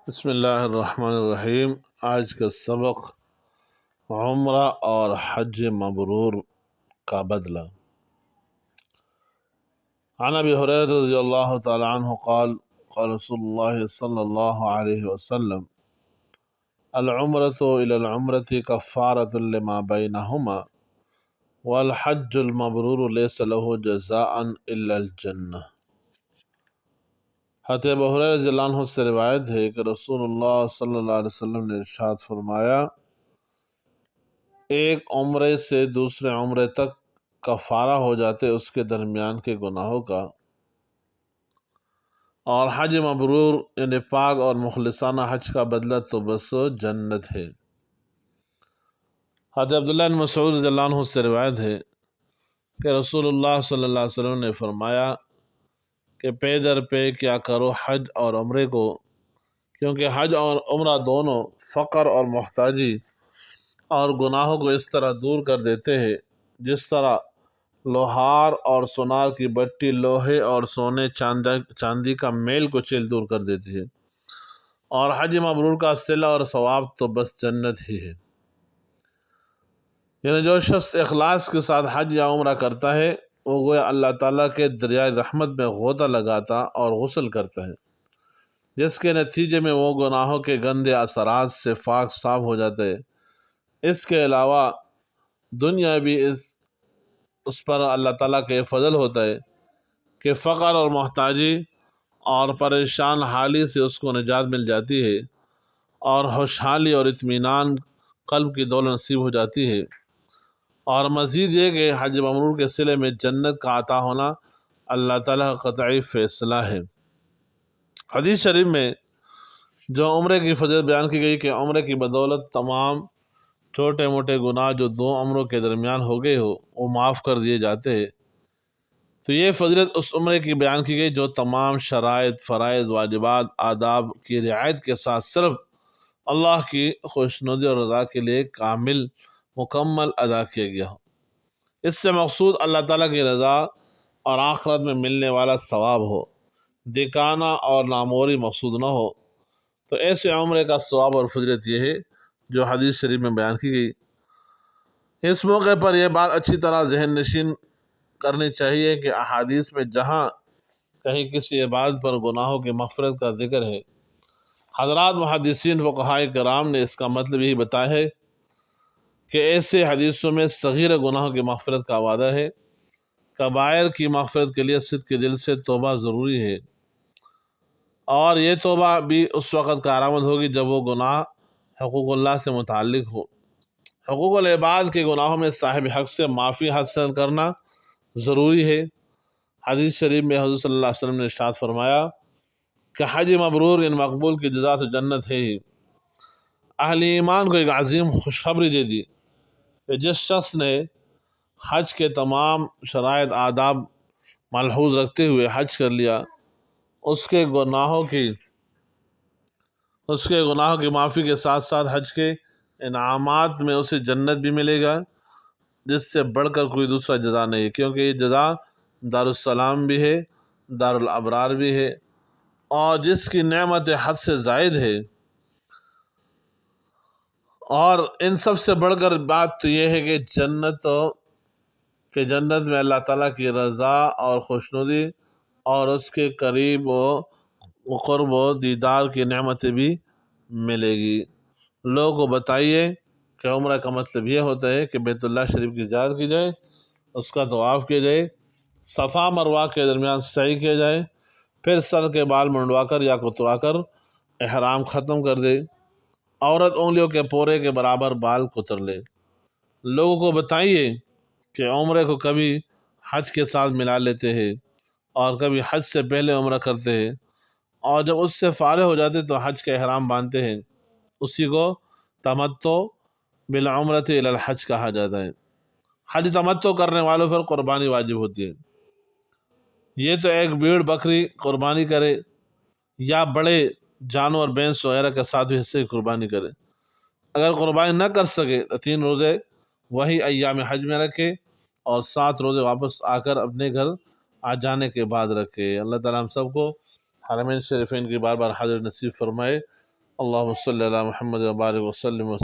بسم اللہ الرحمن الرحیم۔ آج کا سبق عمرہ اور حج مبرور کا بدلہ۔ عن ابی ہریرہ رضی اللہ تعالی عنہ قال قال رسول اللہ صلی اللہ علیہ وسلم العمرۃ الی العمرۃ کفارۃ لما بینہما والحج المبرور لیس له جزاء الا الجنہ۔ حضرت ابو ہریرہ رضی اللہ عنہ سے روایت ہے کہ رسول اللہ صلی اللہ علیہ وسلم نے ارشاد فرمایا، ایک عمرے سے دوسرے عمرے تک کفارہ ہو جاتے اس کے درمیان کے گناہوں کا، اور حج مبرور یعنی پاک اور مخلصانہ حج کا بدلہ تو بس جنت ہے۔ حضرت عبداللہ بن مسعود رضی اللہ عنہ سے روایت ہے کہ رسول اللہ صلی اللہ علیہ وسلم نے فرمایا کہ پے در پے کیا کرو حج اور عمرے کو، کیونکہ حج اور عمرہ دونوں فقر اور محتاجی اور گناہوں کو اس طرح دور کر دیتے ہیں جس طرح لوہار اور سونار کی بٹی لوہے اور سونے چاندی کا میل کو چیل دور کر دیتی ہے، اور حج مبرور کا صلہ اور ثواب تو بس جنت ہی ہے۔ یعنی جو شخص اخلاص کے ساتھ حج یا عمرہ کرتا ہے وہ گویا اللہ تعالیٰ کے دریائے رحمت میں غوطہ لگاتا اور غسل کرتا ہے، جس کے نتیجے میں وہ گناہوں کے گندے اثرات سے پاک صاف ہو جاتے ہیں۔ اس کے علاوہ دنیا بھی اس پر اللہ تعالیٰ کے فضل ہوتا ہے کہ فقر اور محتاجی اور پریشان حالی سے اس کو نجات مل جاتی ہے، اور خوشحالی اور اطمینان قلب کی دولت نصیب ہو جاتی ہے، اور مزید یہ کہ حج مبرور کے صلے میں جنت کا عطا ہونا اللہ تعالیٰ کا قطعی فیصلہ ہے۔ حدیث شریف میں جو عمرے کی فضیلت بیان کی گئی کہ عمرے کی بدولت تمام چھوٹے موٹے گناہ جو دو عمروں کے درمیان ہو گئے ہو وہ معاف کر دیے جاتے ہیں، تو یہ فضیلت اس عمرے کی بیان کی گئی جو تمام شرائط، فرائض، واجبات، آداب کی رعایت کے ساتھ صرف اللہ کی خوشنودی اور رضا کے لیے مکمل ادا کیا گیا ہو۔ اس سے مقصود اللہ تعالیٰ کی رضا اور آخرت میں ملنے والا ثواب ہو، دکھانا اور ناموری مقصود نہ ہو۔ تو ایسے عمرے کا ثواب اور فضیلت یہ ہے جو حدیث شریف میں بیان کی گئی۔ اس موقع پر یہ بات اچھی طرح ذہن نشین کرنی چاہیے کہ احادیث میں جہاں کہیں کسی عبادت پر گناہوں کی مغفرت کا ذکر ہے، حضرات محدثین فقہائے کرام نے اس کا مطلب یہی بتایا ہے کہ ایسے حدیثوں میں صغیر گناہوں کی مغفرت کا وعدہ ہے۔ کبائر کی مغفرت کے لیے صدق کے دل سے توبہ ضروری ہے، اور یہ توبہ بھی اس وقت کارآمد ہوگی جب وہ گناہ حقوق اللہ سے متعلق ہو۔ حقوق العباد کے گناہوں میں صاحب حق سے معافی حاصل کرنا ضروری ہے۔ حدیث شریف میں حضور صلی اللہ علیہ وسلم نے ارشاد فرمایا کہ حج مبرور ان مقبول کی جزا تو جنت ہے ہی۔ اہل ایمان کو ایک عظیم خوشخبری دے دی کہ جس شخص نے حج کے تمام شرائط آداب ملحوظ رکھتے ہوئے حج کر لیا، اس کے گناہوں کی معافی کے ساتھ ساتھ حج کے انعامات میں اسے جنت بھی ملے گا، جس سے بڑھ کر کوئی دوسرا جزا نہیں ہے، کیونکہ یہ جزا دارالسلام بھی ہے، دارالابرار بھی ہے، اور جس کی نعمت حد سے زائد ہے۔ اور ان سب سے بڑھ کر بات تو یہ ہے کہ جنت میں اللہ تعالیٰ کی رضا اور خوشنودی اور اس کے قریب و قرب و دیدار کی نعمتیں بھی ملے گی۔ لوگوں کو بتائیے کہ عمرہ کا مطلب یہ ہوتا ہے کہ بیت اللہ شریف کی زیارت کی جائے، اس کا طواف کیا جائے، صفا مروہ کے درمیان سعی کیا جائے، پھر سر کے بال منڈوا کر یا کترا کر احرام ختم کر دے، عورت انگلیوں کے پورے کے برابر بال کتر لے۔ لوگوں کو بتائیے کہ عمرے کو کبھی حج کے ساتھ ملا لیتے ہیں اور کبھی حج سے پہلے عمرہ کرتے ہیں، اور جب اس سے فارغ ہو جاتے تو حج کا احرام باندھتے ہیں، اسی کو تمتع بالعمرۃ الی الحج کہا جاتا ہے۔ حج تمتع کرنے والوں پر قربانی واجب ہوتی ہے۔ یہ تو ایک بھیڑ بکری قربانی کرے یا بڑے جانور بھینس وغیرہ کے ساتھ حصے کی قربانی کرے۔ اگر قربانی نہ کر سکے تو 3 روزے وہی ایام حج میں رکھے اور 7 روزے واپس آ کر اپنے گھر آ جانے کے بعد رکھے۔ اللہ تعالیٰ ہم سب کو حرمین شریفین کی بار بار حاضر نصیب فرمائے۔ اللہم صلی علی محمد و بارک وسلم